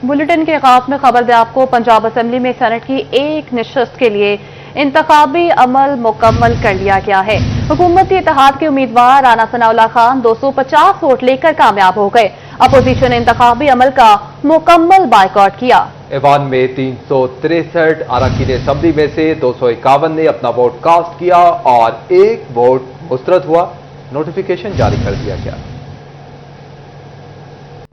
Bulletin के आगाज में खबर दें आपको, पंजाब असेंबली में सेनेट की एक नशस्त के लिए इंतखाबी अमल मुकम्मल कर लिया गया है। हुकूमती इत्तेहाद के उम्मीदवार राना सनाउल्लाह खान 250 वोट लेकर कामयाब हो गए। अपोजिशन ने इंतखाबी अमल का मुकम्मल बायकॉट किया। ऐवान में 363 अरकान असम्बली में से 251 ने अपना वोट कास्ट किया और एक वोट मुस्तरद हुआ। नोटिफिकेशन जारी कर दिया गया।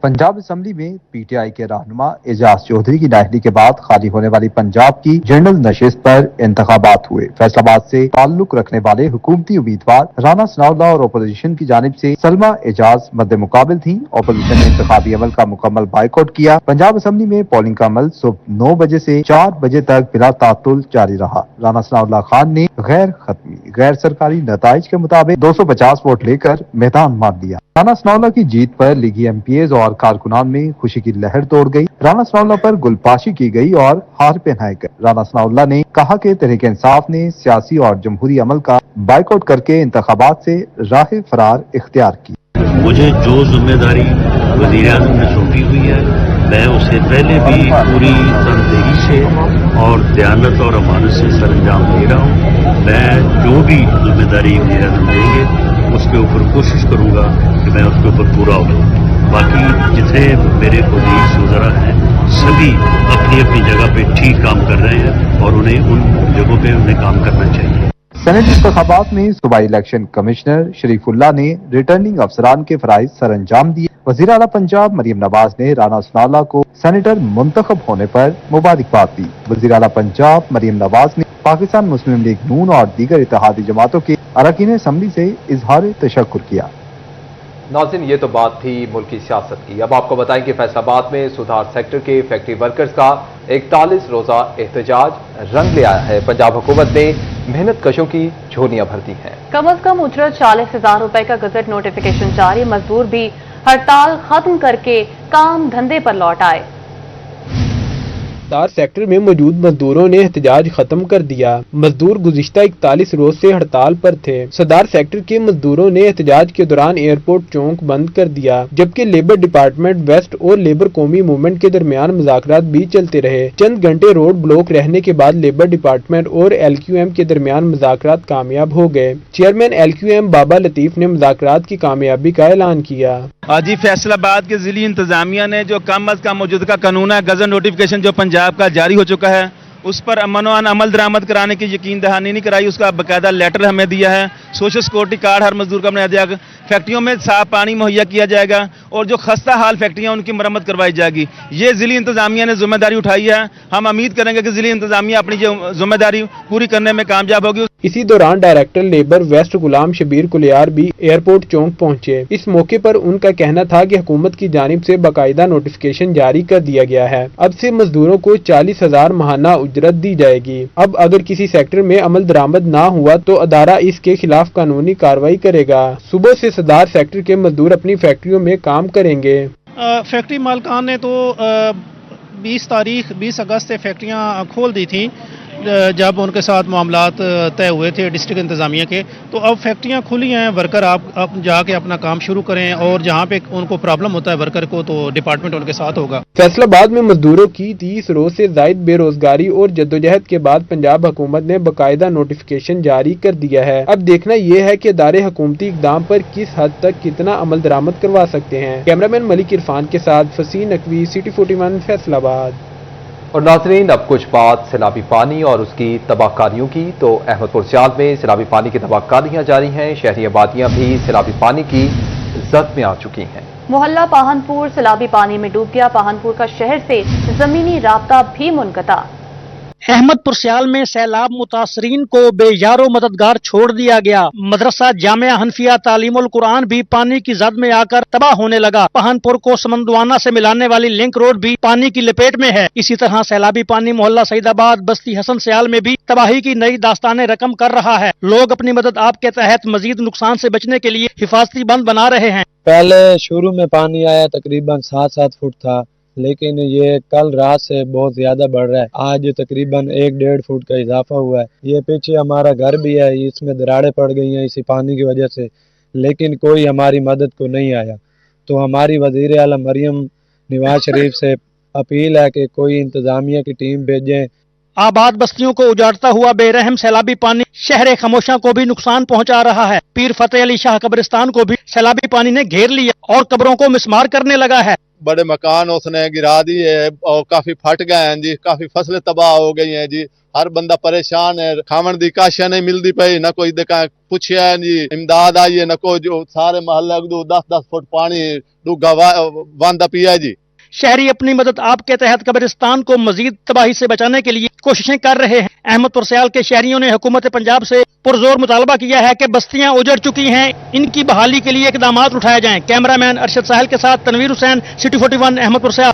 पंजाब असेंबली में पीटीआई के रहनुमा एजाज चौधरी की नाअहली के बाद खाली होने वाली पंजाब की जनरल नशिस्त पर इंतखाबात हुए। फैसलाबाद से ताल्लुक रखने वाले हुकूमती उम्मीदवार राना सनाउल्लाह और अपोजिशन की जानिब से सलमा एजाज मद्दे मुकाबिल थी। अपोजिशन ने इंतखाबी अमल का मुकम्मल बाइकआउट किया। पंजाब असेंबली में पोलिंग का अमल सुबह 9 बजे से 4 बजे तक बिला तातुल जारी रहा। राना सनाउल्लाह खान ने गैर सरकारी नताइज के मुताबिक 250 वोट लेकर मैदान मार लिया। राना सनाउल्लाह की जीत पर लीगी एमपीएज और कारकुनान में खुशी की लहर दौड़ गई। राना सनाउल्लाह पर गुलपाशी की गई और हार पहनाए गए। राना सनाउल्लाह ने कहा कि तहरीक इंसाफ ने सियासी और जमहूरी अमल का बाइकआउट करके इंतखाबात से राह फरार इख्तियार की। मुझे जो जिम्मेदारी वज़ीर आज़म ने सौंपी हुई है, मैं उसे पहले भी पूरी तनदेही से और दयानत और अमानत से सरअंजाम दे रहा हूँ। मैं जो भी जिम्मेदारी वज़ीर आज़म देंगे उसके ऊपर कोशिश करूँगा कि मैं उसके ऊपर पूरा हो। बाकी जितने मेरे कोलीग्स वगैरह हैं सभी अपनी अपनी जगह पे ठीक काम कर रहे हैं और उन्हें उन जगहों पे उन्हें काम करना चाहिए। सेनेट इंतखाबात में सूबाई इलेक्शन कमिश्नर शरीफुल्लाह ने रिटर्निंग अफसरान के फराइज सरअंजाम दिए। वज़ीर आला पंजाब मरियम नवाज ने राना सनाउल्लाह को सेनेटर मुंतखब होने पर मुबारकबाद दी। वज़ीर आला पंजाब मरियम नवाज ने पाकिस्तान मुस्लिम लीग नून और दीगर इत्तेहादी जमातों के अरकान असम्बली से इजहार तशक्कुर किया। नाज़रीन, ये तो बात थी मुल्क की सियासत की। अब आपको बताएं कि फैसलाबाद में सुधार सेक्टर के फैक्ट्री वर्कर्स का 41 रोजा एहतजाज रंग ले आया है। पंजाब हुकूमत ने मेहनत कशों की झोलियां भर दी हैं। कम अज कम उजरत 40,000 रुपए का गजट नोटिफिकेशन जारी। मजदूर भी हड़ताल खत्म करके काम धंधे पर लौट आए। सदार सेक्टर में मौजूद मजदूरों ने एहतजाज खत्म कर दिया। मजदूर गुज़िश्ता 41 रोज से हड़ताल पर थे। सदार सेक्टर के मजदूरों ने एहतजाज के दौरान एयरपोर्ट चौक बंद कर दिया, जबकि लेबर डिपार्टमेंट वेस्ट और लेबर कौमी मूवमेंट के दरमियान मुज़ाकरात भी चलते रहे। चंद घंटे रोड ब्लॉक रहने के बाद लेबर डिपार्टमेंट और LQM के दरमियान मुज़ाकरात कामयाब हो गए। चेयरमैन LQM बाबा लतीफ ने मुज़ाकरात की कामयाबी का ऐलान किया। आज ही फैसलाबाद के जिली इंतजामिया ने जो कम अज कम मौजूदा कानून है गजट नोटिफिकेशन जो पंजाब का जारी हो चुका है उस पर अमन व अमल दरामद कराने की यकीन दहानी नहीं कराई। उसका बाकायदा लेटर हमें दिया है। सोशल सिक्योरिटी कार्ड हर मजदूर का बनाया जाएगा। फैक्ट्रियों में साफ पानी मुहैया किया जाएगा और जो खस्ता हाल फैक्ट्रियां उनकी मरम्मत करवाई जाएगी। ये जिली इंतजामिया ने जिम्मेदारी उठाई है। हम उम्मीद करेंगे कि जिली इंतजामिया अपनी जो जिम्मेदारी पूरी करने में कामयाब होगी। इसी दौरान डायरेक्टर लेबर वेस्ट गुलाम शबीर कुलियार भी एयरपोर्ट चौक पहुंचे। इस मौके पर उनका कहना था कि हुकूमत की जानिब से बाकायदा नोटिफिकेशन जारी कर दिया गया है। अब से मजदूरों को 40,000 माहाना उजरत दी जाएगी। अब अगर किसी सेक्टर में अमल दरामद ना हुआ तो अदारा इसके खिलाफ कानूनी कार्रवाई करेगा। सुबह से सदार सेक्टर के मजदूर अपनी फैक्ट्रियों में काम करेंगे। फैक्ट्री मालिकान ने तो 20 अगस्त से फैक्ट्रियां खोल दी थी जब उनके साथ मामलात तय हुए थे डिस्ट्रिक्ट इंतजामिया के। तो अब फैक्ट्रियां खुली हैं, वर्कर आप जाके अपना काम शुरू करें और जहां पे उनको प्रॉब्लम होता है वर्कर को तो डिपार्टमेंट उनके साथ होगा। फैसलाबाद में मजदूरों की 30 रोज से जायद बेरोजगारी और जद्दोजहद के बाद पंजाब हुकूमत ने बाकायदा नोटिफिकेशन जारी कर दिया है। अब देखना यह है कि अदारे हुकूमती इक़दाम पर किस हद तक कितना अमल दरामद करवा सकते हैं। कैमरामैन मलिक इरफान के साथ फसीह नकवी, सिटी 41 फैसलाबाद। और नाज़रीन, अब कुछ बात सैलाबी पानी और उसकी तबाहकारियों की। तो अहमदपुर सियाल में सैलाबी पानी की तबाहकारियां जारी हैं। शहरी आबादियां भी सैलाबी पानी की जद में आ चुकी हैं। मोहल्ला पाहनपुर सैलाबी पानी में डूब गया। पाहनपुर का शहर से जमीनी राब्ता भी मुनक़ता। अहमदपुर सियाल में सैलाब मुतासरीन को बेयारो मददगार छोड़ दिया गया। मदरसा जामिया हनफिया तालीमुल कुरान भी पानी की जद में आकर तबाह होने लगा। पहानपुर को समंदवाना से मिलाने वाली लिंक रोड भी पानी की लपेट में है। इसी तरह सैलाबी पानी मोहल्ला सईदाबाद बस्ती हसन सियाल में भी तबाही की नई दास्तानें रकम कर रहा है। लोग अपनी मदद आप के तहत मजीद नुकसान से बचने के लिए हिफाजती बंद बना रहे हैं। पहले शुरू में पानी आया तकरीबन 7-7 फुट था, लेकिन ये कल रात से बहुत ज्यादा बढ़ रहा है। आज तकरीबन 1-1.5 फुट का इजाफा हुआ है। ये पीछे हमारा घर भी है, इसमें दरारें पड़ गई हैं इसी पानी की वजह से, लेकिन कोई हमारी मदद को नहीं आया। तो हमारी वजीर आला मरियम नवाज शरीफ से अपील है कि कोई इंतजामिया की टीम भेजें। आबाद बस्तियों को उजाड़ता हुआ बेरहम सैलाबी पानी शहर खमोशा को भी नुकसान पहुंचा रहा है। पीर फतेह अली शाह कब्रिस्तान को भी सैलाबी पानी ने घेर लिया और कब्रों को मिसमार करने लगा है। बड़े मकान उसने गिरा दिए और काफी फट गए हैं जी, काफी फसलें तबाह हो गई हैं जी। हर बंदा परेशान है, खावन दी काशिया नहीं मिलती पई, न कोई देखा पूछया है जी इमदाद आई है, न कोई जो सारे मोहल्ले को 10-10 फुट पानी डूगा वांदा पिया है जी। शहरी अपनी मदद आप के तहत कब्रिस्तान को मजीद तबाही से बचाने के लिए कोशिशें कर रहे हैं। अहमदपुर सयाल के शहरियों ने हुकूमत पंजाब से पुरजोर मुतालबा किया है कि बस्तियां उजड़ चुकी हैं, इनकी बहाली के लिए इकदाम उठाए जाएं। कैमरामैन अरशद साहिल के साथ तनवीर हुसैन, सिटी 41 अहमदपुर सयाल।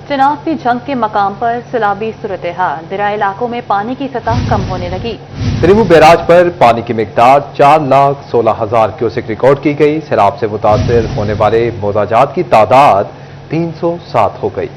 चिनाब जंग के मकाम पर सैलाबी सूरत हाल, दरिया इलाकों में पानी की सतह कम होने लगी। त्रिमू बैराज पर पानी की मिकदार 4,16,000 क्यूसेक रिकॉर्ड की गई। सैलाब से मुतासर होने वाले मोजाजात की तादाद 307 हो गई।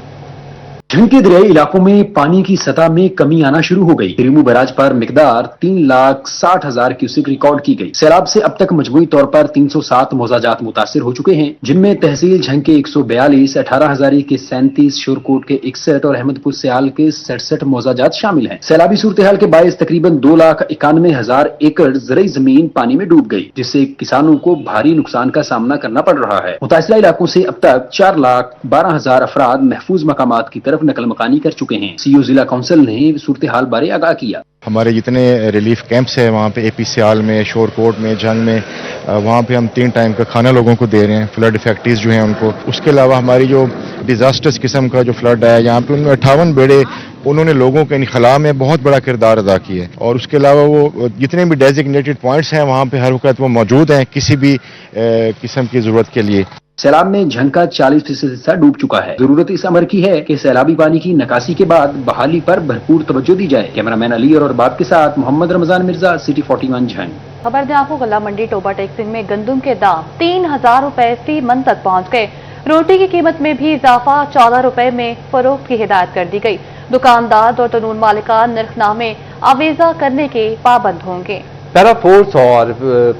झंग के दरियाई इलाकों में पानी की सतह में कमी आना शुरू हो गई। त्रिमू बैराज पर मिकदार 3,60,000 क्यूसेक रिकॉर्ड की गई। सैलाब से अब तक मजमूई तौर पर 307 मोजाजात मुतासिर हो चुके हैं, जिनमें तहसील झंग के 142, 18 हजारी के 37, शोरकोट के 61 और अहमदपुर सयाल के 67 मोजाजात शामिल हैं। सैलाबी सूरत हाल के बायस तकरीबन 2,91,000 एकड़ ज़रई जमीन पानी में डूब गई, जिससे किसानों को भारी नुकसान का सामना करना पड़ रहा है। मुतासिला इलाकों से अब तक 4,12,000 अफराद महफूज मकामात की तरफ नकल मकानी कर चुके हैं। सीओ जिला काउंसिल ने सूरत हाल बारे आगाह किया। हमारे जितने रिलीफ कैंप्स है वहाँ पे एपी सियाल में, शोरकोट में, जंग में, वहाँ पे हम 3 टाइम का खाना लोगों को दे रहे हैं, फ्लड इफेक्टीज जो हैं उनको। उसके अलावा हमारी जो डिजास्टर्स किस्म का जो फ्लड आया यहाँ पे, उनमें 58 बेड़े उन्होंने लोगों के इनखला में बहुत बड़ा किरदार अदा किया है। और उसके अलावा वो जितने भी डेजिग्नेटेड पॉइंट्स हैं वहाँ पे हर वक्त वो मौजूद हैं किसी भी किस्म की जरूरत के लिए। सैलाब में झंग का 40% हिस्सा डूब चुका है। जरूरत इस अमर की है कि सैलाबी पानी की निकासी के बाद बहाली पर भरपूर तवज्जो दी जाए। कैमरामैन अली और बाप के साथ मोहम्मद रमजान मिर्जा, सिटी 41 झंग। खबर दें आपको, गला मंडी टोबा टेक्सिंग में गंदुम के दाम 3,000 रुपए फी मन तक पहुंच गए। रोटी की कीमत में भी इजाफा 14 रुपए में फरोख्त की हिदायत कर दी गई। दुकानदार और तनून मालिकान निर्खनामे आवेजा करने के पाबंद होंगे। पैरा फोर्स और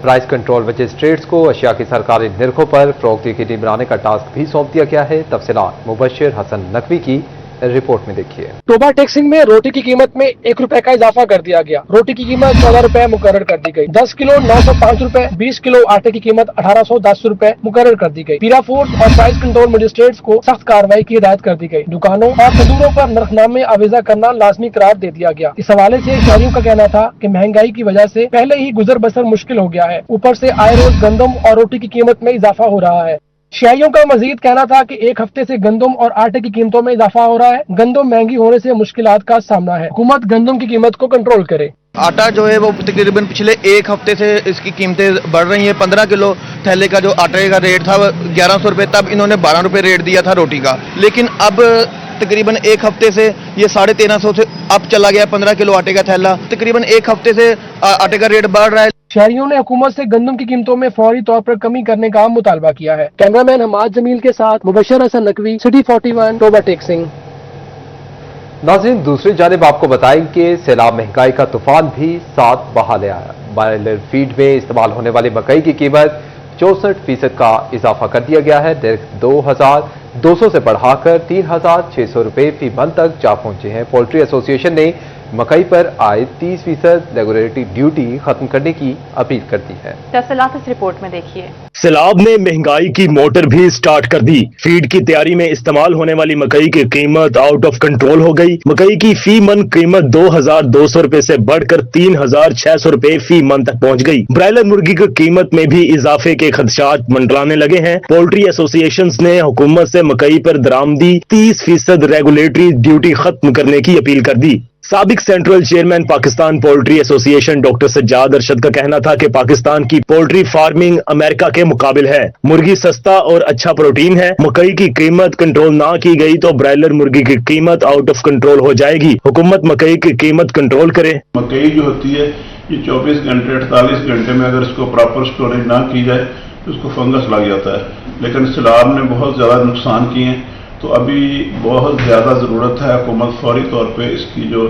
प्राइस कंट्रोल मजिस्ट्रेट्स को अशिया की सरकारी निर्खों पर फरोख्त यकीनी बनाने का टास्क भी सौंप दिया गया है। तफसीलात मुबश्शिर हसन नकवी की रिपोर्ट में देखिए। टोबा टेक्सिंग में रोटी की कीमत में 1 रुपए का इजाफा कर दिया गया। रोटी की कीमत 14 रुपए मुकर्रर कर दी गई। 10 किलो 905 रुपए, 20 किलो आटे की कीमत 1810 रुपए मुकर्रर कर दी गई। पीरा फोर्स और प्राइस कंट्रोल मजिस्ट्रेट्स को सख्त कार्रवाई की हिदायत कर दी गई। दुकानों और तंदूरों पर नरखनामे आवेजा करना लाजमी करार दे दिया गया। इस हवाले से शहरियों का कहना था कि महंगाई की वजह से पहले ही गुजर बसर मुश्किल हो गया है, ऊपर से आए रोज गंदम और रोटी की कीमत में इजाफा हो रहा है। शहरियों का मजीद कहना था कि 1 हफ्ते से गंदम और आटे की कीमतों में इजाफा हो रहा है। गंदम महंगी होने से मुश्किलात का सामना है। हुकूमत गंदम की कीमत को कंट्रोल करे। आटा जो है वो तकरीबन पिछले 1 हफ्ते से इसकी कीमतें बढ़ रही हैं। 15 किलो थैले का जो आटे का रेट था 1100 रुपए, तब इन्होंने 12 रुपए रेट दिया था रोटी का, लेकिन अब तकरीबन 1 हफ्ते से ये 1350 से अब चला गया 15 किलो आटे का थैला। तकरीबन 1 हफ्ते से आटे का रेट बढ़ रहा है। शहरियों ने हुकूमत से गंदम की कीमतों में फौरी तौर पर कमी करने का मुतालबा किया है। कैमरामैन हमाद जमील के साथ मुबश्शिर हसन नकवी, सिटी 41 टोबा टेक्सिंग। नाज़रीन, दूसरी जानिब आपको बताएं कि सैलाब महंगाई का तूफान भी साथ बहा ले आया। बॉयलर फीड में इस्तेमाल होने वाली मकई की कीमत 64% का इजाफा कर दिया गया है। 2,200 से बढ़ाकर 3,600 रुपए फी मन तक जा पहुंचे हैं। पोल्ट्री एसोसिएशन ने मकई पर आए 30% रेगुलेटरी ड्यूटी खत्म करने की अपील करती है। तफसीलात इस रिपोर्ट में देखिए। सैलाब ने महंगाई की मोटर भी स्टार्ट कर दी। फीड की तैयारी में इस्तेमाल होने वाली मकई की कीमत आउट ऑफ कंट्रोल हो गई। मकई की फी मन कीमत 2,200 रुपए से बढ़कर 3,600 रुपए फी मन तक पहुंच गई। ब्रायलर मुर्गी की कीमत में भी इजाफे के खदशात मंडराने लगे हैं। पोल्ट्री एसोसिएशन ने हुकूमत से मकई पर दरामदी 30% रेगुलेटरी ड्यूटी खत्म करने की अपील कर दी। साबिक central chairman Pakistan poultry association doctor Sajjad Arshad का कहना था कि पाकिस्तान की पोल्ट्री फार्मिंग अमेरिका के मुकाबिल है। मुर्गी सस्ता और अच्छा प्रोटीन है। मकई की कीमत कंट्रोल ना की गई तो ब्रायलर मुर्गी की कीमत आउट ऑफ कंट्रोल हो जाएगी। हुकूमत मकई की कीमत कंट्रोल करे। मकई जो होती है ये 24 घंटे 48 घंटे में अगर इसको प्रॉपर स्टोरेज ना की जाए तो उसको फंगस लग जाता है। लेकिन सैलाब ने बहुत ज्यादा नुकसान किए हैं, तो अभी बहुत ज़्यादा ज़रूरत है हुकूमत फौरी तौर पे इसकी जो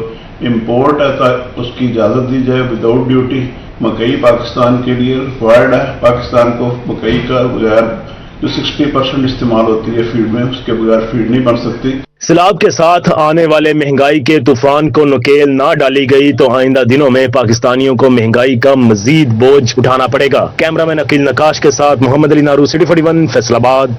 इम्पोर्ट है उसकी इजाज़त दी जाए विदाउट ड्यूटी। मकई पाकिस्तान के लिए रिक्वायर्ड है। पाकिस्तान को मकई का बगैर जो 60% इस्तेमाल होती है फीड में, उसके बगैर फीड नहीं बन सकती। सैलाब के साथ आने वाले महंगाई के तूफान को नकेल ना डाली गई तो आइंदा दिनों में पाकिस्तानियों को महंगाई का मजीद बोझ उठाना पड़ेगा। कैमरामैन अकील नकाश के साथ मोहम्मद अली नारू, सिटी 41, फैसलाबाद।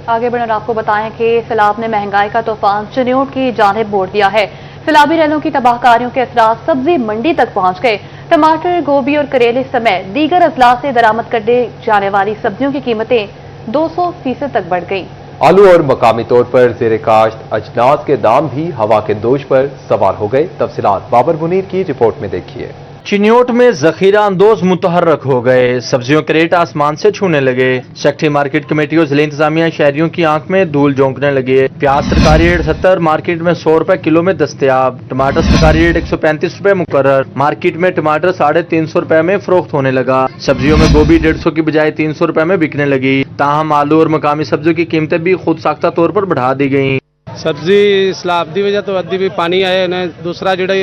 आगे बढ़कर आपको बताएं कि सैलाब ने महंगाई का तूफान चिन्योट की जानिब मोड़ दिया है। सैलाबी रैलों की तबाहकारियों के असरात सब्जी मंडी तक पहुंच गए। टमाटर, गोभी और करेले समेत दीगर अजला से दरामद करने जाने वाली सब्जियों की कीमतें 200% तक बढ़ गई। आलू और मकामी तौर पर जेर काश्त अजनास के दाम भी हवा के दोष पर सवार हो गए। तफसीलात बाबर मुनीर की रिपोर्ट में देखिए। चिन्योट में जखीरा अंदोज मुतहर्रक हो गए, सब्जियों के रेट आसमान से छूने लगे। सेक्टरी मार्केट कमेटी और जिला इंतजामिया शहरियों की आंख में धूल झोंकने लगे। प्याज सरकारी रेट 70, मार्केट में 100 रुपए किलो में दस्तयाब। टमाटर सरकारी रेट 135 रुपए मुकर्रर, मार्केट में टमाटर 350 रुपए में फरोख्त होने लगा। सब्जियों में गोभी 150 की बजाय 300 रुपए में बिकने लगी। ताहम आलू और मकामी सब्जियों की कीमतें भी खुद साख्ता तौर पर बढ़ा दी गई। सब्जी सैलाब की वजह तो अद्धी भी पानी आए ने। दूसरा जिहड़ा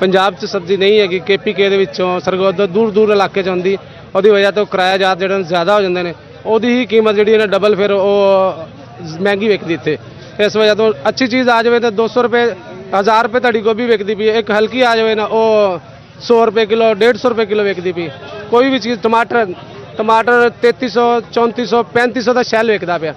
पंजाब च सब्जी नहीं है कि KPK दे विचों सरगोदा दूर दूर इलाके च आउंदी, ओहदी वजह तो किराया जात जिहड़े ज़्यादा हो जांदे ने, ओहदी ही कीमत जिहड़ी है डबल फिर वो महंगी विकदी इत्थे। इस वजह तो अच्छी चीज़ आ जाए तो 200 रुपए 1000 रुपए तुहाडी गोभी विकदी पई, एक हल्की आ जाए ना वो 100 रुपए किलो 150 रुपए किलो विकदी पई। कोई भी चीज़ टमाटर 3300 3400 3500 का शैल विकदा पिया।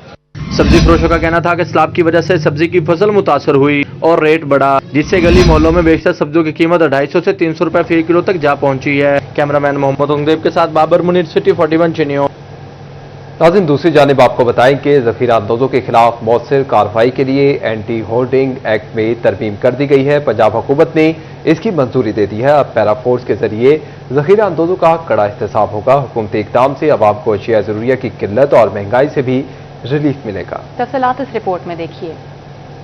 सब्जी फरोशों का कहना था कि सैलाब की वजह से सब्जी की फसल मुतासर हुई और रेट बढ़ा, जिससे गली मोहल्लों में बेशतर सब्जियों की कीमत 250 से 300 रुपए फी किलो तक जा पहुंची है। कैमरामैन मोहम्मद उंगदेव के साथ बाबर मुनीर, सिटी 41, चिन्योट। नाज़रीन, दूसरी जानिब आपको बताएं कि जखीरा अंदोजों के खिलाफ मौसर कार्रवाई के लिए एंटी होर्डिंग एक्ट में तरमीम कर दी गई है। पंजाब हुकूमत ने इसकी मंजूरी दे दी है। अब पैराफोर्स के जरिए जखीरा अंदोजों का कड़ा एहतसाब होगा। हुकूमती इक़दाम से अवाम को अशिया ज़रूरिया की किल्लत और महंगाई से भी रिलीफ मिलेगा। तफसीलात इस रिपोर्ट में देखिए।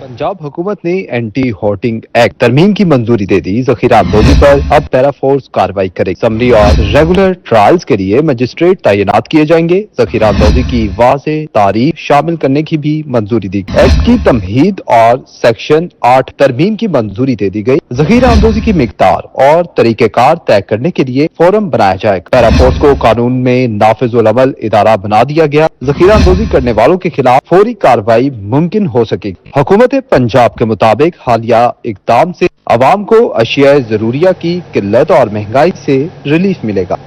पंजाब हुकूमत ने एंटी होर्डिंग एक्ट तरमीम की मंजूरी दे दी। जखीरा अंदोजी पर अब पैराफोर्स कार्रवाई करे। समरी और रेगुलर ट्रायल्स के लिए मजिस्ट्रेट तैनात किए जाएंगे। जखीरा अंदोजी की वाज़ेह तारीख शामिल करने की भी मंजूरी दी। एक्ट की तमहीद और सेक्शन 8 तरमीम की मंजूरी दे दी गई। जखीरा अंदोजी की मिकदार और तरीक़ेकार तय करने के लिए फोरम बनाया जाएगा। पैराफोर्स को कानून में नाफिजुल अमल इदारा बना दिया गया। जखीरा अंदोजी करने वालों के खिलाफ फौरी कार्रवाई मुमकिन हो सकेगी। हुकूमत पंजाब के मुताबिक हालिया इक़दाम से अवाम को अशिया ज़रूरिया की किल्लत और महंगाई से रिलीफ मिलेगा।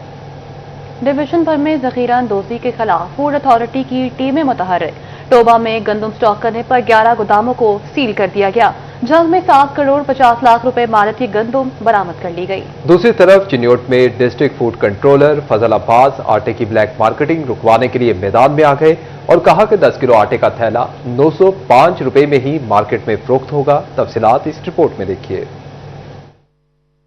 डिवीजन भर में जखीरा अंदोजी के खिलाफ फूड अथॉरिटी की टीमें मुतहर्रिक। टोबा में गंदम स्टॉक करने पर 11 गोदामों को सील कर दिया गया। जंग में 7 करोड़ 50 लाख रुपए मालियत की गंदम बरामद कर ली गई। दूसरी तरफ चिन्योट में डिस्ट्रिक्ट फूड कंट्रोलर फजल अब्बास आटे की ब्लैक मार्केटिंग रुकवाने के लिए मैदान में आ गए और कहा कि 10 किलो आटे का थैला 905 रुपए में ही मार्केट में फरोख्त होगा। तफसीलात इस रिपोर्ट में देखिए।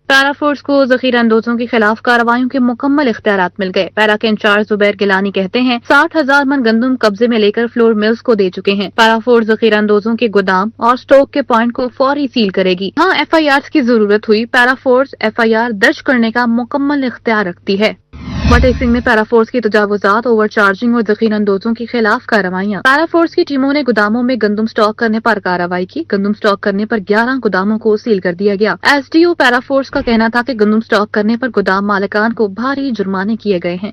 पैराफोर्स को जखीरा अंदोजों के खिलाफ कार्रवाइयों के मुकम्मल इख्तियारात मिल गए। पैरा के इंचार्ज जुबैर गिलानी कहते हैं 60,000 मन गंदम कब्जे में लेकर फ्लोर मिल्स को दे चुके हैं। पैराफोर्स जखीरा अंदोजों के गोदाम और स्टॉक के पॉइंट को फौरी सील करेगी। हाँ, FIR की जरूरत हुई, पैराफोर्स FIR दर्ज करने का मुकम्मल इख्तियार रखती है। बटे सिंह में पैराफोर्स की तजावुजात, ओवर चार्जिंग और जखीरा अंदोजों के खिलाफ कार्रवाइयां। पैराफोर्स की टीमों ने गोदामों में गंदम स्टॉक करने पर कार्रवाई की। गंदम स्टॉक करने पर 11 गोदामों को सील कर दिया गया। SDO पैराफोर्स का कहना था कि गंदम स्टॉक करने पर गोदाम मालिकान को भारी जुर्माने किए गए हैं।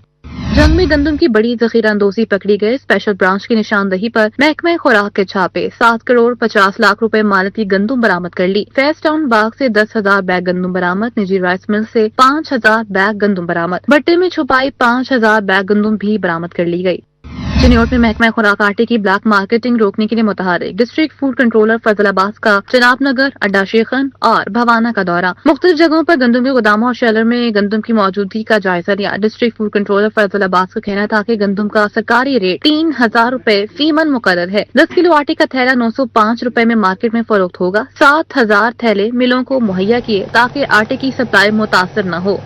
जंग में गंदम की बड़ी जखीरा अंदोजी पकड़ी गई। स्पेशल ब्रांच की निशानदही पर महकमे खुराक के छापे। 7 करोड़ 50 लाख रुपए मालियत की गंदम बरामद कर ली। फैज टाउन बाग से 10,000 बैग गंदम बरामद। निजी राइस मिल से 5,000 बैग गंदम बरामद। भट्टे में छुपाई 5,000 बैग गंदम भी बरामद कर ली गई। चिन्योट में महकमा खुराक आटे की ब्लैक मार्केटिंग रोकने के लिए मुतहर्रिक। डिस्ट्रिक्ट फूड कंट्रोलर फजल अब्बास का जनाब नगर, अड्डा शेखन और भवाना का दौरा। मुख्तलिफ जगहों पर गंदम के गोदामों और शेलर में गंदम की मौजूदगी का जायजा लिया। डिस्ट्रिक्ट फूड कंट्रोलर फजल अब्बास का कहना था कि गंदम का सरकारी रेट 3,000 रुपए फी मन मुकर्रर है। 10 किलो आटे का थैला 905 रुपए में मार्केट में फरोख्त होगा। 7,000 थैले मिलों को मुहैया किए ताकि आटे की सप्लाई मुतासर न हो।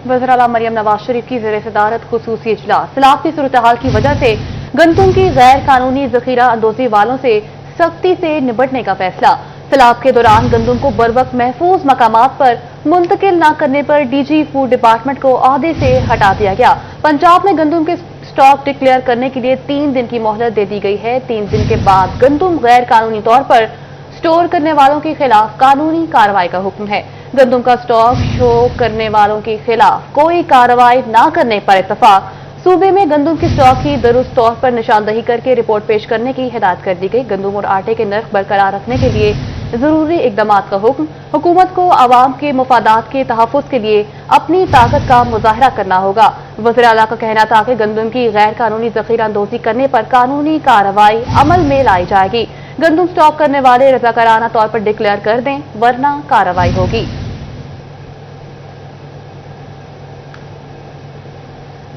वज़ीर आला मरियम नवाज शरीफ की ज़ेर सदारत खुसूसी इजलास। सैलाब की सूरत हाल की वजह से गंदम की गैर कानूनी जखीरा अंदोजी वालों से सख्ती से निपटने का फैसला। सैलाब के दौरान गंदम को बरवक्त महफूज मकामात पर मुंतकिल न करने पर DG फूड डिपार्टमेंट को ओहदे से हटा दिया गया। पंजाब में गंदम के स्टॉक डिक्लेयर करने के लिए 3 दिन की मोहलत दे दी गई है। 3 दिन के बाद गंदम गैर कानूनी तौर पर स्टोर करने वालों के खिलाफ कानूनी कार्रवाई का हुक्म है। गंदम का स्टॉक शो करने वालों के खिलाफ कोई कार्रवाई न करने पर इत्तफाक सूबे में गंदम की स्टॉक की दुरुस्त तौर पर निशानदही करके रिपोर्ट पेश करने की हिदायत कर दी गई। गंदम और आटे के नर्ख बरकरार रखने के लिए जरूरी इकदाम का हुक्म। हुकूमत को आवाम के मुफादात के तहफ़्फ़ुज़ के लिए अपनी ताकत का मुजाहरा करना होगा। वज़ीर आला का कहना था कि गंदम की गैर कानूनी ज़ख़ीरा अंदोज़ी करने पर कानूनी कार्रवाई अमल में लाई जाएगी। गंदम स्टॉक करने वाले रज़ाकाराना तौर पर डिक्लेयर कर दें, वरना कार्रवाई होगी।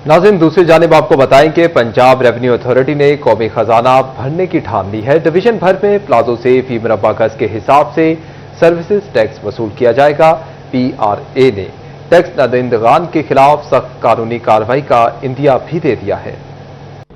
नाज़रीन, दूसरी जानिब आपको बताएं कि पंजाब रेवेन्यू अथॉरिटी ने कौमी खजाना भरने की ठान ली है। डिवीजन भर में प्लाजो से फी मुरब्बा गज के हिसाब से सर्विसेज टैक्स वसूल किया जाएगा। PRA ने टैक्स नदहिंदगान के खिलाफ सख्त कानूनी कार्रवाई का इंदिया भी दे दिया है।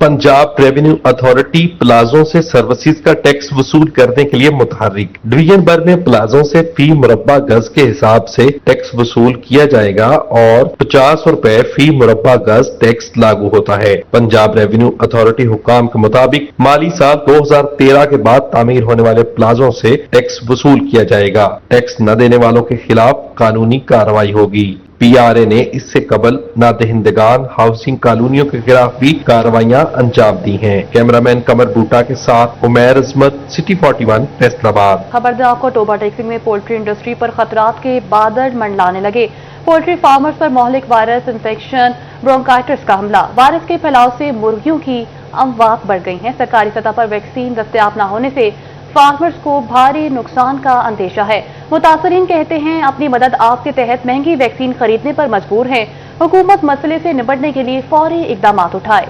पंजाब रेवेन्यू अथॉरिटी प्लाजों से सर्विसेज का टैक्स वसूल करने के लिए मुतहर्रिक। डिवीजन भर में प्लाजों से फी मुरब्बा गज के हिसाब से टैक्स वसूल किया जाएगा और 50 रुपए फी मुरब्बा गज टैक्स लागू होता है। पंजाब रेवेन्यू अथॉरिटी हुकाम के मुताबिक माली साल 2013 के बाद तामीर होने वाले प्लाजों से टैक्स वसूल किया जाएगा। टैक्स न देने वालों के खिलाफ कानूनी कार्रवाई होगी। PRA ने इससे कबल नादहिंदगान हाउसिंग कॉलोनियों के खिलाफ भी कार्रवाइयां अंजाम दी हैं। कैमरामैन कमर बूटा के साथ उमैर अजमत, सिटी 41, फैसलाबाद। खबर दें आपको, टोबा टेक्सिंग में पोल्ट्री इंडस्ट्री पर खतरात के बादल मंडलाने लगे। पोल्ट्री फार्मर्स पर मोहलिक वायरस इन्फेक्शन ब्रोंकाइटिस का हमला। वायरस के फैलाव से मुर्गियों की अमवात बढ़ गई हैं। सरकारी सतह पर वैक्सीन दस्तयाब न होने से फार्मर्स को भारी नुकसान का अंदेशा है। मुतासरीन कहते हैं अपनी मदद आप के तहत महंगी वैक्सीन खरीदने पर मजबूर हैं। हुकूमत मसले से निपटने के लिए फौरी इकदाम उठाए।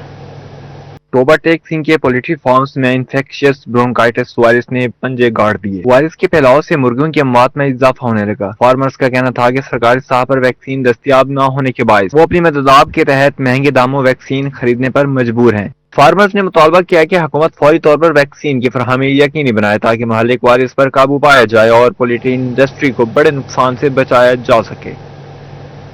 टोबा टेक्सिंग के पोल्ट्री फार्म्स में इन्फेक्शियस ब्रोंकाइटिस वायरस ने पंजे गाड़ दिए। वायरस के फैलाव से मुर्गियों की अमवात में इजाफा होने लगा। फार्मर्स का कहना था कि सरकारी सतह पर वैक्सीन दस्तयाब न होने के बायस वो अपनी मदद के तहत महंगे दामों वैक्सीन खरीदने पर मजबूर हैं। फार्मर्स ने मुतालबा किया कि हुकूमत फौरी तौर पर वैक्सीन की फरहमी यकीनी बनाए ताकि महलिक वायरस पर काबू पाया जाए और पोल्ट्री इंडस्ट्री को बड़े नुकसान से बचाया जा सके।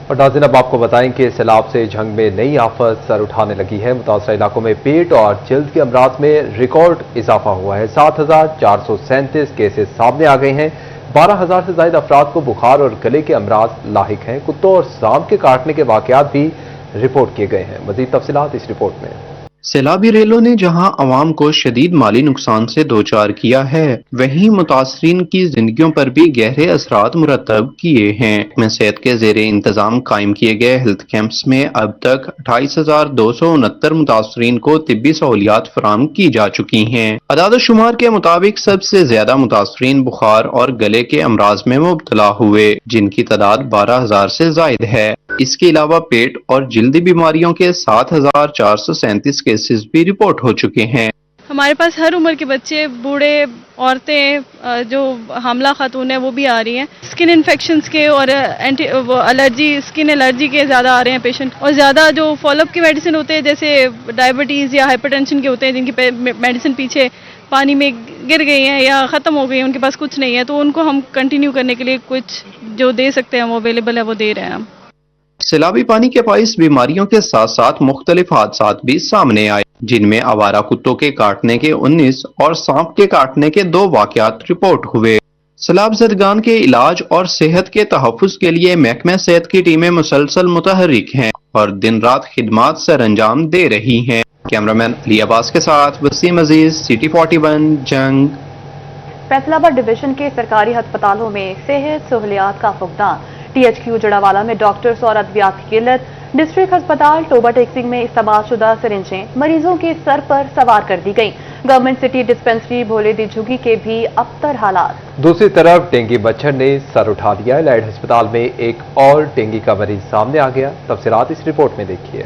और नाज़रीन, अब आपको बताएं कि सैलाब से झंग में नई आफत सर उठाने लगी है। मुतासरा इलाकों में पेट और जल्द के अमराज में रिकॉर्ड इजाफा हुआ है। 7,437 केसेस सामने आ गए हैं। 12,000 से ज्यादा अफराद को बुखार और गले के अमराज लाहिक हैं। कुत्तों और सांप के काटने के वाकयात भी रिपोर्ट किए गए हैं। मजीद तफसीलात इस रिपोर्ट में। सैलाबी रेलों ने जहां अवाम को शदीद माली नुकसान से दोचार किया है, वहीं मुतासरीन की जिंदगियों पर भी गहरे असरात मुरतब किए हैं। में सेहत के जेर इंतजाम कायम किए गए हेल्थ कैंप्स में अब तक 28,269 मुतासरीन को तिब्बी सहूलियात फराम की जा चुकी हैं। अदाद शुमार के मुताबिक सबसे ज्यादा मुतासरीन बुखार और गले के अमराज में मुब्तला हुए, जिनकी तादाद 12,000 से जायद है। इसके अलावा पेट और जल्दी बीमारियों के 7,437 केसेस भी रिपोर्ट हो चुके हैं। हमारे पास हर उम्र के बच्चे, बूढ़े, औरतें, जो हामला खातून है वो भी आ रही हैं। स्किन इन्फेक्शंस के और स्किन एलर्जी के ज़्यादा आ रहे हैं पेशेंट, और ज़्यादा जो फॉलोअप के मेडिसिन होते हैं जैसे डायबिटीज़ या हाइपरटेंशन के होते हैं, जिनकी मेडिसिन पीछे पानी में गिर गई हैं या ख़त्म हो गई हैं, उनके पास कुछ नहीं है, तो उनको हम कंटिन्यू करने के लिए कुछ जो दे सकते हैं वो अवेलेबल है, वो दे रहे हैं हम। सैलाबी पानी के बाइस बीमारियों के साथ साथ मुख्तलिफ हादसात भी सामने आए, जिनमें आवारा कुत्तों के काटने के 19 और सांप के काटने के 2 वाकयात रिपोर्ट हुए। सैलाब ज़दगान के इलाज और सेहत के तहफ़्फ़ुज़ के लिए महकमा सेहत की टीमें मुसलसल मुतहर्रिक हैं और दिन रात खिदमात सर अंजाम दे रही हैं। कैमरामैन अली अब्बास के साथ वसीम अजीज, सिटी 41, जंग। फैसलाबाद डिवीजन के सरकारी अस्पतालों में सेहत सहूलियात का फुकदान। THQ जड़ावाला में डॉक्टर्स और अद्वियात की किल्लत। डिस्ट्रिक्ट अस्पताल टोबा टेक्सिंग में इस्तेमाल शुदा सिरिंजें मरीजों के सर पर सवार कर दी गई। गवर्नमेंट सिटी डिस्पेंसरी भोले दी झुगी के भी अबतर हालात। दूसरी तरफ डेंगू मच्छर ने सर उठा लिया। लाइट अस्पताल में एक और डेंगू का मरीज सामने आ गया। तफसीलात इस रिपोर्ट में देखिए।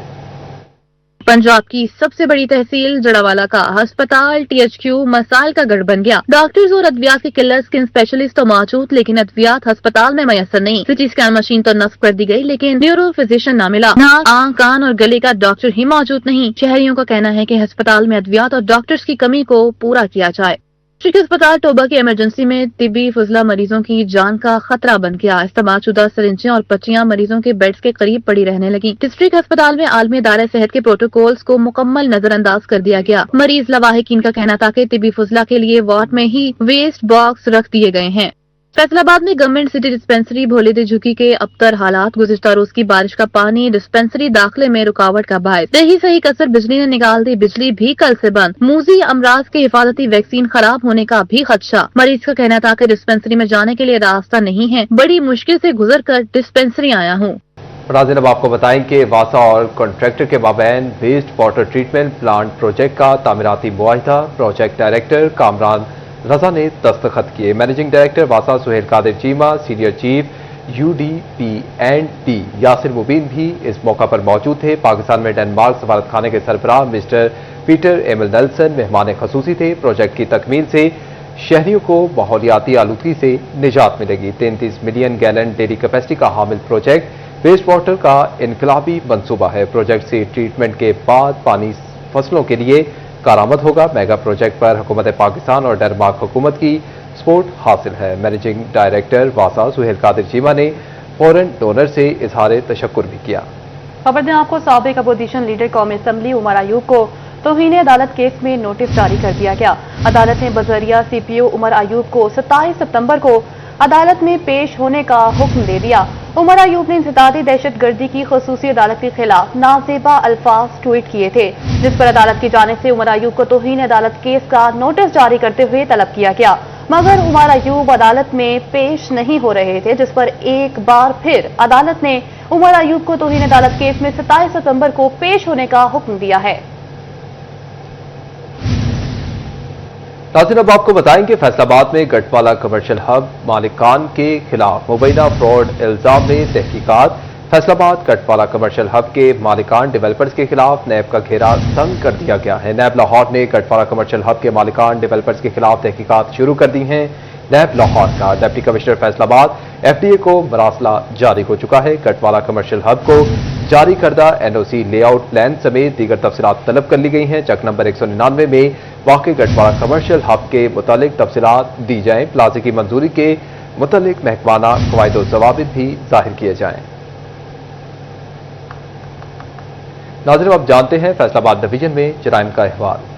पंजाब की सबसे बड़ी तहसील जड़ावाला का अस्पताल THQ मसाइल का गढ़ बन गया। डॉक्टर्स और अद्वियात की किल्लत। स्किन स्पेशलिस्ट तो मौजूद, लेकिन अद्वियात अस्पताल में मैसर नहीं। सिटी स्कैन मशीन तो नस्ब कर दी गई, लेकिन न्यूरो फिजिशियन न मिला। नाक, आंख, कान और गले का डॉक्टर ही मौजूद नहीं। शहरियों का कहना है कि अस्पताल में अद्वियात और डॉक्टर्स की कमी को पूरा किया जाए। डिस्ट्रिक्ट अस्पताल टोबा की इमरजेंसी में तिब्बी फजला मरीजों की जान का खतरा बन गया। इस्तेमाल शुदा सिरिंजें और पट्टियां मरीजों के बेड्स के करीब पड़ी रहने लगी। डिस्ट्रिक्ट अस्पताल में आलमी इदारे सेहत के प्रोटोकॉल्स को मुकम्मल नजरअंदाज कर दिया गया। मरीज लवाहिकीन का कहना था कि तिब्बी फजला के लिए वार्ड में ही वेस्ट बॉक्स रख दिए गए हैं। फैसलाबाद में गवर्नमेंट सिटी डिस्पेंसरी भोले दे झुकी के अबतर हालात, गुज़िश्ता रोज की बारिश का पानी डिस्पेंसरी दाखिले में रुकावट का बायस, दही सही कसर बिजली ने निकाल दी, बिजली भी कल से बंद, मूजी अमराज के हिफाजती वैक्सीन खराब होने का भी खदशा। मरीज का कहना था कि डिस्पेंसरी में जाने के लिए रास्ता नहीं है, बड़ी मुश्किल से गुजर कर डिस्पेंसरी आया हूँ। नाज़रीन, अब आपको बताएं कि वासा और कॉन्ट्रैक्टर के माबैन waste water treatment plant project का तामीराती मुआहिदा प्रोजेक्ट डायरेक्टर कामरान रजा ने दस्तखत किए। मैनेजिंग डायरेक्टर वासा Suhail Qadir Cheema, senior chief UDP&T Yasir Mubeen भी इस मौका पर मौजूद थे। पाकिस्तान में डेनमार्क सफारत खाने के सरबराह मिस्टर पीटर एमिल नेल्सन मेहमान खसूसी थे। प्रोजेक्ट की तकमील से शहरियों को माहौलियाती आलूदगी से निजात मिलेगी। 33 मिलियन गैलन डेली कैपेसिटी का हामिल प्रोजेक्ट वेस्ट वाटर का इनकलाबी मंसूबा है। प्रोजेक्ट से ट्रीटमेंट के बाद पानी फसलों के लिए कारामद होगा। मेगा प्रोजेक्ट पर हुकूमत पाकिस्तान और डेनमार्क हुकूमत की सपोर्ट हासिल है। मैनेजिंग डायरेक्टर वासा सुहेल कादिर चीमा ने फॉरेन डोनर से इजहार तशक्कुर भी किया। खबर दें आपको, साबिक अपोजिशन लीडर कौमी असम्बली उमर अयूब को तौहीन अदालत केस में नोटिस जारी कर दिया गया। अदालत ने बजरिया CPO उमर अयूब को 27 सितंबर को अदालत में पेश होने का हुक्म दे दिया। उमर अयूब ने इंसदादी दहशत गर्दी की खसूसी अदालत के खिलाफ नाजेबा अल्फाज ट्वीट किए थे, जिस पर अदालत की जानिब से उमर अयूब को तौहीन अदालत केस का नोटिस जारी करते हुए तलब किया गया, मगर उमर अयूब अदालत में पेश नहीं हो रहे थे, जिस पर एक बार फिर अदालत ने उमर अयूब को तौहीन अदालत केस में 27 सितंबर को पेश होने का हुक्म दिया है। नाज़रीन, अब आपको बताएं कि फैसलाबाद में गटवाला कमर्शियल हब मालिकान के खिलाफ मुबैना फ्रॉड इल्जाम में तहकीकात। फैसलाबाद गटवाला कमर्शियल हब के मालिकान डेवलपर्स के खिलाफ नैब का घेरा तंग कर दिया गया है। नैब लाहौर ने गटवाला कमर्शियल हब के मालिकान डेवलपर्स के खिलाफ तहकीकात शुरू कर दी हैं। नैब लाहौर का डिप्टी कमिश्नर फैसलाबाद FDA को मरासला जारी हो चुका है। गटवाला कमर्शियल हब को जारी करदा NOC लेआउट प्लान समेत दीगर तफसीलात तलब कर ली गई हैं। चक नंबर 199 में वाक़ई गटवाला कमर्शियल हब के मुतालिक तफसीलात दी जाएं। प्लाजे की मंजूरी के मुतालिक महकमाना कवायद व ज़वाबित भी जाहिर किए जाएं। नाज़रीन, अब जानते हैं फैसलाबाद डिवीजन में जराइम का अहवाल।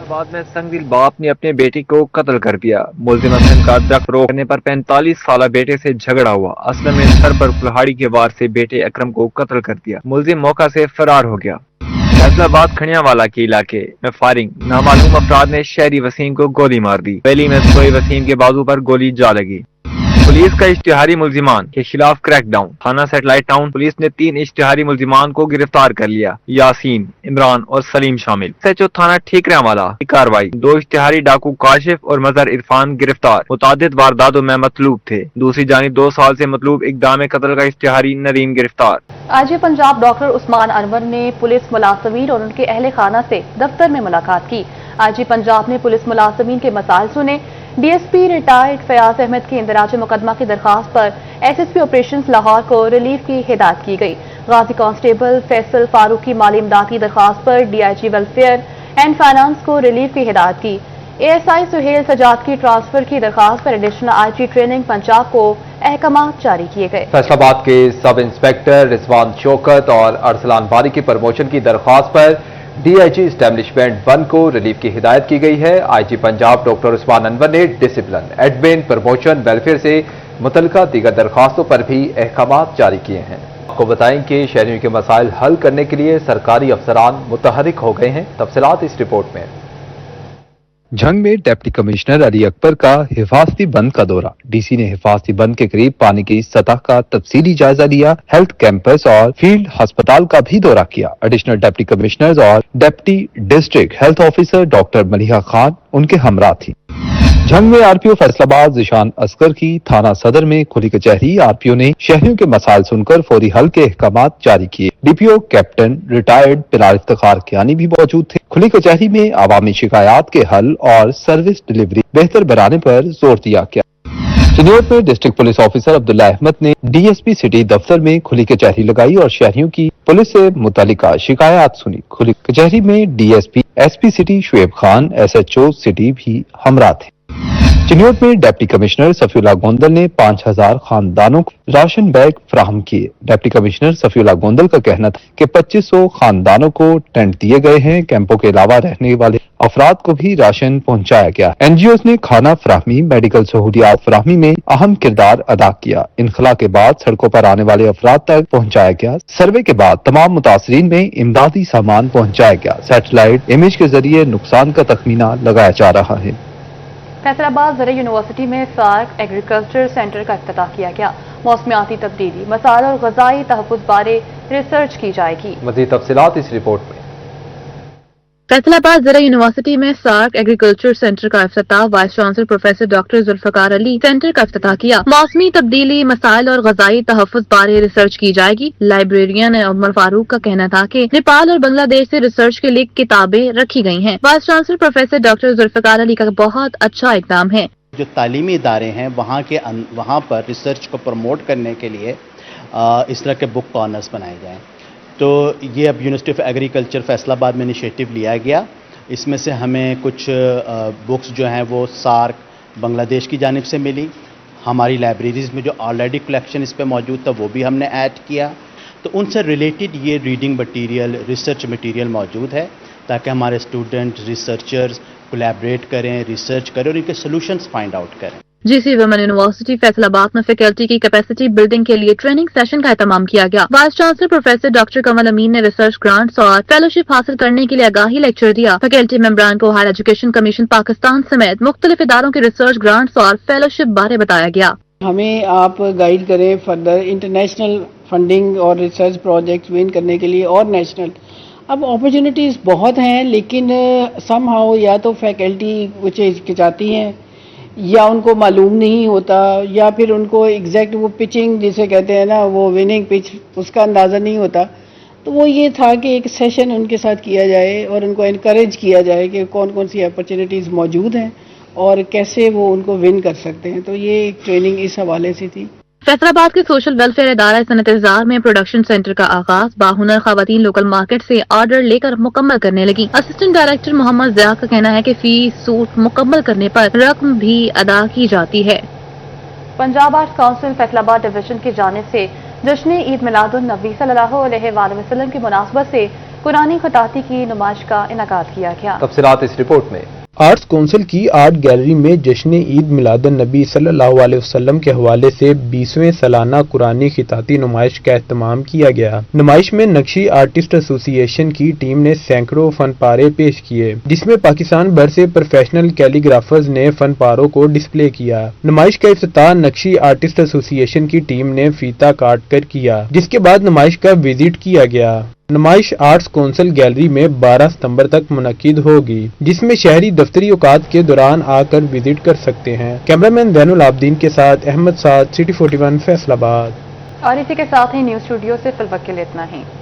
बाद में संगदिल बाप ने अपने बेटे को कत्ल कर दिया। मुलजिम हसन का दरख्त रोकने पर 45 साल बेटे से झगड़ा हुआ। असलम ने सर पर कुल्हाड़ी के वार से बेटे अकरम को कत्ल कर दिया। मुलजिम मौका से फरार हो गया। फैसलाबाद खनियावाला के इलाके में फायरिंग, नामालूम अफराद ने शहरी वसीम को गोली मार दी। वैली में सोए वसीम के बाजू पर गोली जा लगी। पुलिस का इश्तिहारी मुल्जिमान के खिलाफ क्रैकडाउन। थाना सैटेलाइट टाउन पुलिस ने 3 इश्तिहारी मुल्जिमान को गिरफ्तार कर लिया। यासीन, इमरान और सलीम शामिल। SHO थाना ठीकरियावाला की कार्रवाई। 2 इश्तिहारी डाकू काशिफ और मजहर इरफान गिरफ्तार। मुतादिद वारदातों में मतलूब थे। दूसरी जानिब 2 साल से मतलूब इक़दाम कत्ल का इश्तिहारी नरीम गिरफ्तार। IG पंजाब डॉक्टर उस्मान अनवर ने पुलिस मुलाजमीन और उनके अहले खाना से दफ्तर में मुलाकात की। IG पंजाब ने पुलिस मुलाजमीन के मसाइल सुने। DSP रिटायर्ड फयाज अहमद की इंदराज मुकदमा की दरखास्त पर SSP ऑपरेशंस लाहौर को रिलीफ की हिदायत की गई। गाजी कांस्टेबल फैसल फारूक की माली इमदाद की दरखास्त पर DIG वेलफेयर एंड फाइनेंस को रिलीफ की हिदायत की। ASI सुहेल सजाद की ट्रांसफर की दरखास्त पर एडिशनल IG ट्रेनिंग पंजाब को अहकामात जारी किए गए। फैसलाबाद के सब इंस्पेक्टर रिजवान शौकत और अरसलान बारी की प्रमोशन की दरख्वास्त पर DIG एस्टेब्लिशमेंट 1 को रिलीफ की हिदायत की गई है। IG पंजाब डॉक्टर उस्मान अनवर ने डिसिप्लिन, एडमिन, प्रमोशन, वेलफेयर से मुतल्लिका दीगर दरखास्तों पर भी अहकामात जारी किए हैं। आपको बताएं कि शहरियों के मसाइल हल करने के लिए सरकारी अफसरान मुतहरिक हो गए हैं। तफसीलात इस रिपोर्ट में। झंग में डिप्टी कमिश्नर अली अकबर का हिफाजती बंद का दौरा। DC ने हिफाजती बंद के करीब पानी की सतह का तफसीली जायजा लिया। हेल्थ कैंपस और फील्ड अस्पताल का भी दौरा किया। एडिशनल डिप्टी कमिश्नर और deputy district health officer doctor Maliha Khan उनके हमरा थी। झंग में RPO फैसलाबाद जिशान असगर की थाना सदर में खुली कचहरी। RPO ने शहरियों के मसाइल सुनकर फौरी हल के अहकामात जारी किए। DPO कैप्टन रिटायर्ड पिलार इफ्तिखार कियानी भी मौजूद थे। खुली कचहरी में आवामी शिकायत के हल और सर्विस डिलीवरी बेहतर बनाने पर जोर दिया गया। चिन्योट में district police officer Abdullah Ahmad ने DSP सिटी दफ्तर में खुली कचहरी लगाई और शहरियों की पुलिस से मुतालिका शिकायत सुनी। खुली कचहरी में DSP SP city Shoaib Khan, SHO city भी हमरा थे। चिन्योट में डिप्टी कमिश्नर सफीउल्लाह गोंदल ने 5000 खानदानों को राशन बैग फराहम किए। डिप्टी कमिश्नर सफीउल्लाह गोंदल का कहना था कि 2500 खानदानों को टेंट दिए गए हैं। कैंपों के अलावा रहने वाले अफराद को भी राशन पहुंचाया गया। एनजीओ ने खाना फराहमी, मेडिकल सहूलियात फराहमी में अहम किरदार अदा किया। इनखला के बाद सड़कों पर आने वाले अफराद तक पहुंचाया गया। सर्वे के बाद तमाम मुतासरीन में इमदादी सामान पहुंचाया गया। सैटेलाइट इमेज के जरिए नुकसान का तखमीना लगाया जा रहा है। फैसलाबाद ज़रा यूनिवर्सिटी में सार्क एग्रीकल्चर सेंटर का इफ्तिताह किया गया। मौसमियाती तब्दीली, मसाल और ग़ज़ाई तहफ़्फ़ुज़ बारे रिसर्च की जाएगी। मज़ीद तफ़सीलात इस रिपोर्ट में। फैसलाबाद ज़रा यूनिवर्सिटी में सार्क एग्रीकल्चर सेंटर का इफ्तिताह vice chancellor professor doctor Zulfiqar Ali centre का इफ्तिताह किया। मौसमी तब्दीली, मसाइल और ग़ज़ाई तहफ़्फ़ुज़ बारे रिसर्च की जाएगी। लाइब्रेरियन उमर फारूक का कहना था कि नेपाल और बांग्लादेश से रिसर्च के लिए किताबें रखी गई हैं। Vice chancellor professor doctor Zulfiqar Ali का बहुत अच्छा इक़दाम है। जो तालीमी इदारे हैं वहाँ पर रिसर्च को प्रमोट करने के लिए इस तरह के बुक कॉर्नर्स बनाए जाएँ। तो ये अब यूनिवर्सिटी ऑफ एग्रीकल्चर फैसलाबाद में इनिशिएटिव लिया गया। इसमें से हमें कुछ बुक्स जो हैं वो सार्क बांग्लादेश की जानिब से मिली। हमारी लाइब्रेरीज़ में जो ऑलरेडी कलेक्शन इस पे मौजूद था वो भी हमने ऐड किया। तो उनसे रिलेटेड ये रीडिंग मटीरियल, रिसर्च मटीरियल मौजूद है ताकि हमारे स्टूडेंट, रिसर्चर्स कोलैबोरेट करें, रिसर्च करें और इनके सॉल्यूशंस फाइंड आउट करें। जीसी वुमेन यूनिवर्सिटी फैसलाबाद में फैकल्टी की कैपेसिटी बिल्डिंग के लिए ट्रेनिंग सेशन का एहतमाम किया गया। वाइस चांसलर प्रोफेसर डॉक्टर कमल अमीन ने रिसर्च ग्रांट्स और फेलोशिप हासिल करने के लिए आगाही लेक्चर दिया। फैकल्टी मेंबरान को हायर एजुकेशन कमीशन पाकिस्तान समेत मुख्तलिफ इदारों के रिसर्च ग्रांट्स और फेलोशिप बारे बताया गया। हमें आप गाइड करें फर्दर इंटरनेशनल फंडिंग और रिसर्च प्रोजेक्ट विन करने के लिए और नेशनल। अब अपॉर्चुनिटीज़ बहुत हैं लेकिन समहाउ या तो फैकल्टी कुछ हिचकिचाती हैं या उनको मालूम नहीं होता या फिर उनको एग्जैक्ट वो पिचिंग जिसे कहते हैं ना, वो विनिंग पिच, उसका अंदाज़ा नहीं होता। तो वो ये था कि एक सेशन उनके साथ किया जाए और उनको इनकरेज किया जाए कि कौन कौन सी अपॉर्चुनिटीज़ मौजूद हैं और कैसे वो उनको विन कर सकते हैं। तो ये एक ट्रेनिंग इस हवाले से थी। फैसलाबाद के सोशल वेलफेयर इदारा सनत-ए-ज़ार में प्रोडक्शन सेंटर का आगाज बाहुनर खवातीन लोकल मार्केट से ऑर्डर लेकर मुकम्मल करने लगी। असिस्टेंट डायरेक्टर मोहम्मद ज़िया का कहना है कि फी सूट मुकम्मल करने पर रकम भी अदा की जाती है। Punjab arts council Faisalabad division की जानिब से जश्न ईद मिलादुन नबी सल्लल्लाहु अलैहि वसल्लम की मुनासबत से कुरानी खताती की नुमाइश का इनेकाद किया गया। तफसीलात इस रिपोर्ट में। आर्ट्स काउंसिल की आर्ट गैलरी में जश्न ईद मिलादुन नबी सल्लल्लाहु अलैहि वसल्लम के हवाले से 20वें सालाना कुरानी खिताती नुमाइश का एहतमाम किया गया। नुमाइश में नक्शी आर्टिस्ट एसोसिएशन की टीम ने सैकड़ों फन पारे पेश किए, जिसमें पाकिस्तान भर से प्रोफेशनल कैलीग्राफर्स ने फन पारों को डिस्प्ले किया। नुमाइश का इफ्तिताह नक्शी आर्टिस्ट एसोसिएशन की टीम ने फीता काट कर किया, जिसके बाद नुमाइश का विजिट किया गया। नुमाइश आर्ट्स काउंसिल गैलरी में 12 सितंबर तक मुनक्किद होगी, जिसमें शहरी दफ्तरी औकात के दौरान आकर विजिट कर सकते हैं। कैमरामैन ज़ैनुल आबदीन के साथ अहमद साद, सिटी 41 फैसलाबाद। और इसी के साथ ही न्यूज स्टूडियो से फिल वक्त के लिए इतना ही।